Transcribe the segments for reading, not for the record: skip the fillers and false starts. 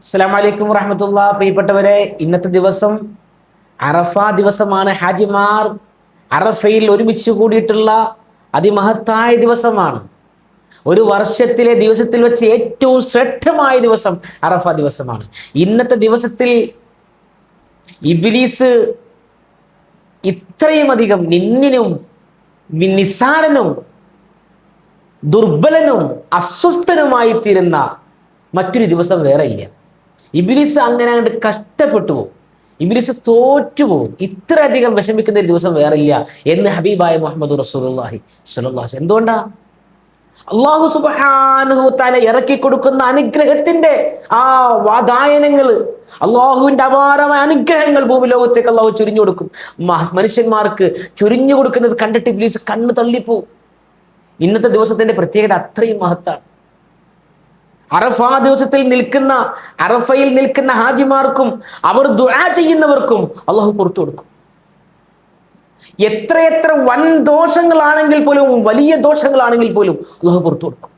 അസ്സലാമു അലൈക്കും വറഹ്മത്തുള്ളാഹി. പ്രിയപ്പെട്ടവരെ, ഇന്നത്തെ ദിവസം അറഫ ദിവസമാണ്. ഹാജിമാർ അറഫയിൽ ഒരുമിച്ച് കൂടിയിട്ടുള്ള അതിമഹത്തായ ദിവസമാണ്. ഒരു വർഷത്തിലെ ദിവസത്തിൽ വെച്ച് ഏറ്റവും ശ്രേഷ്ഠമായ ദിവസം അറഫ ദിവസമാണ്. ഇന്നത്തെ ദിവസത്തിൽ ഇബ്ലീസ് ഇത്രയും അധികം നിന്ദിനും നിസ്സാരനും ദുർബലനും അസ്വസ്ഥനുമായി തീരുന്ന മറ്റൊരു ദിവസം വേറെ ഇല്ല. ഇബ്ലീസ് അങ്ങനെ അങ്ങോട്ട് കഷ്ടപ്പെട്ടു പോകും, ഇബ്ലീസ് തോറ്റുപോകും. ഇത്രയധികം വിഷമിക്കുന്ന ഒരു ദിവസം വേറെ ഇല്ല എന്ന് ഹബീബായ മുഹമ്മദ് റസൂലുള്ളാഹി സ്വല്ലല്ലാഹു അലൈഹി വസല്ലം. എന്തുകൊണ്ടാ? അല്ലാഹു സുബ്ഹാനഹു വ തആല ഇറക്കി കൊടുക്കുന്ന അനുഗ്രഹത്തിന്റെ ആ വാതായനങ്ങൾ, അള്ളാഹുവിന്റെ അപാരമായ അനുഗ്രഹങ്ങൾ ഭൂമി ലോകത്തേക്ക് അള്ളാഹു ചൊരിഞ്ഞു കൊടുക്കും. മനുഷ്യന്മാർക്ക് ചൊരിഞ്ഞു കൊടുക്കുന്നത് കണ്ടിട്ട് ഇബ്ലീസ് കണ്ണ് തള്ളിപ്പോവും. ഇന്നത്തെ ദിവസത്തിന്റെ പ്രത്യേകത അത്രയും മഹത്താണ്. അറഫാ ദിവസത്തിൽ നിൽക്കുന്ന, അറഫയിൽ നിൽക്കുന്ന ഹാജിമാർക്കും അവർ ദുആ ചെയ്യുന്നവർക്കും അള്ളാഹു പുറത്തു കൊടുക്കും. എത്രയെത്ര വൻ ദോഷങ്ങളാണെങ്കിൽ പോലും, വലിയ ദോഷങ്ങളാണെങ്കിൽ പോലും അള്ളാഹു പുറത്തു കൊടുക്കും.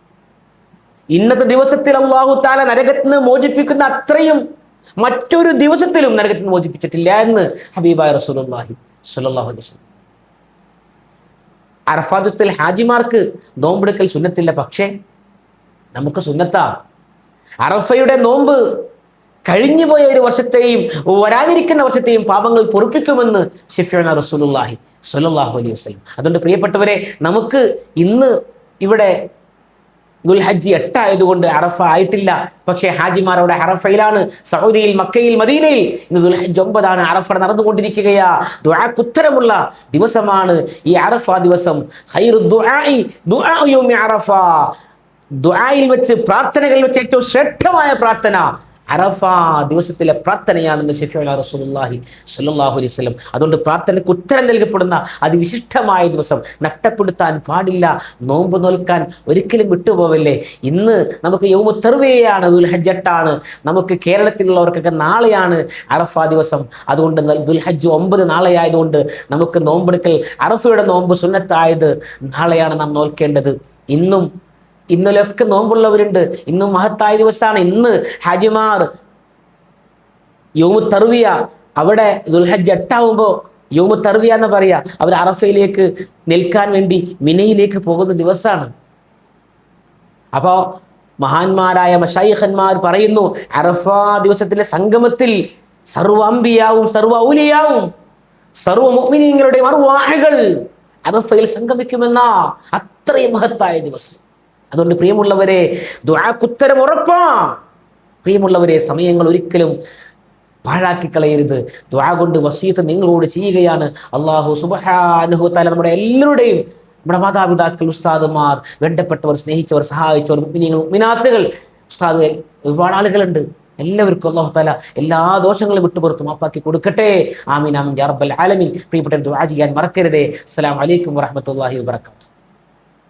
ഇന്നത്തെ ദിവസത്തിൽ അള്ളാഹു തആല നരകത്തിൽ നിന്ന് മോചിപ്പിക്കുന്ന അത്രയും മറ്റൊരു ദിവസത്തിലും നരകത്തിൽ നിന്ന് മോചിപ്പിച്ചിട്ടില്ല എന്ന് ഹബീബായ റസൂലുള്ളാഹി സ്വല്ലല്ലാഹു അലൈഹി വസല്ലം. അറഫാ ദിവസത്തിൽ ഹാജിമാർക്ക് നോമ്പെടുക്കൽ സുന്നത്തില്ല, പക്ഷേ നമുക്ക് സുന്നത്താ. അറഫയുടെ നോമ്പ് കഴിഞ്ഞുപോയ ഒരു വർഷത്തെയും വരാനിരിക്കുന്ന വർഷത്തെയും പാപങ്ങൾ പൊറുപ്പിക്കുമെന്ന് ശഫീഉനാ റസൂലുള്ളാഹി സ്വല്ലല്ലാഹു അലൈഹി വസല്ലം. അതുകൊണ്ട് പ്രിയപ്പെട്ടവരെ, നമുക്ക് ഇന്ന് ഇവിടെ ദുൽഹജ്ജ് 8 ആയതുകൊണ്ട് അറഫ ആയിട്ടില്ല. പക്ഷേ ഹാജിമാർ അവിടെ അറഫയിലാണ്. സൗദിയിൽ, മക്കയിൽ, മദീനയിൽ ഇന്ന് ദുൽഹജ്ജ് 9 അറഫ നടന്നുകൊണ്ടിരിക്കുകയാ. ദുആക്ക് ഉത്തരമുള്ള ദിവസമാണ് ഈ അറഫ ദിവസം. ഖൈറു ദുആഇ ദുആഉ യൗമി അറഫ. ദുആയിൽ വെച്ച്, പ്രാർത്ഥനകളിൽ വെച്ച് ഏറ്റവും ശ്രേഷ്ഠമായ പ്രാർത്ഥന അറഫ ദിവസത്തിലെ പ്രാർത്ഥനയാണെന്ന് ശഫീഉനാ റസൂലുള്ളാഹി സ്വല്ലല്ലാഹു അലൈഹി വസല്ലം. അതുകൊണ്ട് പ്രാർത്ഥനയ്ക്ക് ഉത്തരം നൽകപ്പെടുന്ന അതിവിശിഷ്ടമായ ദിവസം നഷ്ടപ്പെടുത്താൻ പാടില്ല. നോമ്പ് നോൽക്കാൻ ഒരിക്കലും വിട്ടുപോവല്ലേ. ഇന്ന് നമുക്ക് യൗമു തർവിയയാണ്, ദുൽഹജ്ജ് 8 നമുക്ക് കേരളത്തിലുള്ളവർക്കൊക്കെ നാളെയാണ് അറഫ ദിവസം. അതുകൊണ്ട് ദുൽഹജ്ജ് 9 നാളെ ആയതുകൊണ്ട് നമുക്ക് നോമ്പെടുക്കൽ, അറഫയുടെ നോമ്പ് സുന്നത്തായത് നാളെയാണ് നാം നോൽക്കേണ്ടത്. ഇന്നലെയൊക്കെ നോമ്പുള്ളവരുണ്ട്. ഇന്നും മഹത്തായ ദിവസമാണ്. ഇന്ന് ഹാജിമാർ യൗമു തർവിയ, അവിടെ ദുൽഹജ്ജ് 8 യൗമു തർവിയ എന്ന് പറയാ, അവർ അറഫയിലേക്ക് നിൽക്കാൻ വേണ്ടി മിനയിലേക്ക് പോകുന്ന ദിവസമാണ്. അപ്പോ മഹാന്മാരായ മശായിഖന്മാർ പറയുന്നു, അറഫ ദിവസത്തിലെ സംഗമത്തിൽ സർവ്വ അംബിയാവും സർവ്വ ഔലിയാവും സർവ്വ മുഅ്മിനീങ്ങളുടെ അർവാഹുകൾ അറഫയിൽ സംഗമിക്കുമെന്ന അത്രയും മഹത്തായ ദിവസം. അതുകൊണ്ട് പ്രിയമുള്ളവരെ, ദുആക്ക് ഉത്തരം ഉറപ്പാണ്. പ്രിയമുള്ളവരെ, സമയങ്ങൾ ഒരിക്കലും പാഴാക്കി കളയരുത്. ദുആ കൊണ്ട് വസീയത്ത് നിങ്ങളോട് ചെയ്യുകയാണ്. അല്ലാഹു സുബ്ഹാനഹു വ തആല നമ്മുടെ എല്ലാവരുടെയും, നമ്മുടെ മാതാപിതാക്കൾ, ഉസ്താദുമാർ, വേണ്ടപ്പെട്ടവർ, സ്നേഹിച്ചവർ, സഹായിച്ചവർ, മുഅ്മിനീങ്ങൾ, മുഅ്മിനാത്തുകൾ, ഉസ്താദ് ഒരുപാട് ആളുകളുണ്ട്. എല്ലാവർക്കും അല്ലാഹു തആല എല്ലാ ദോഷങ്ങളും വിട്ടുപുറത്ത് മാപ്പാക്കി കൊടുക്കട്ടെ. ആമീൻ ആമീൻ യാ റബ്ബൽ ആലമീൻ. പ്രിയപ്പെട്ട ദുആ ചെയ്യാൻ മറക്കരുതേ. അസ്സലാമു അലൈക്കും വറഹ്മത്തുള്ളാഹി വബറകാതുഹു.